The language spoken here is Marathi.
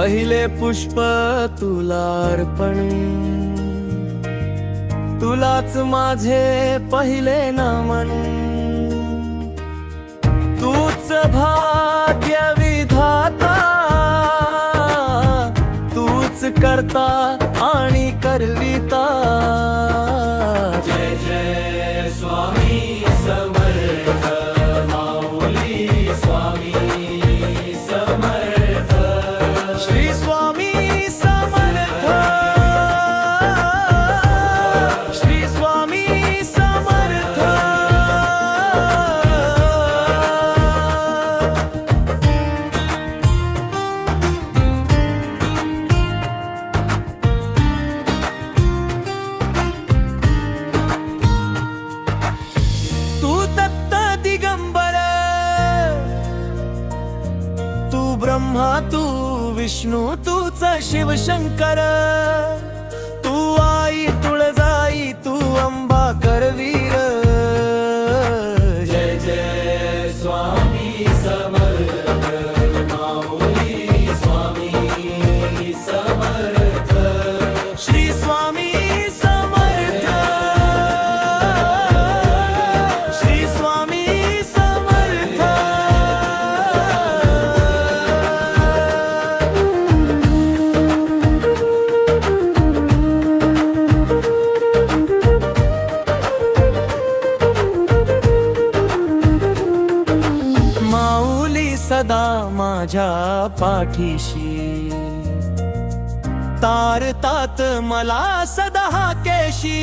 पहिले पुष्प तुला अर्पण, तुलाच माझे पहिले नमन। तूच भाग्य विधाता, तूच करता आणि करविता। जय जय स्वामी समर्थ, माऊली स्वामी समर्थ, श्री स्वामी समर्थ, श्री स्वामी समर्थ। तू दत्त दिगंबर, तू ब्रह्मा तू विष्णू तूच शिव शंकर। तू आई तुळजाई तू अंबा करवीर। जय जय स्वामी समर्थ, माऊली स्वामी समर्थ, श्री स्वामी समर्थ, श्री स्वामी समर्थ। माऊली सदा माझ्या पाठीशी, तारतात मला सदा केशी।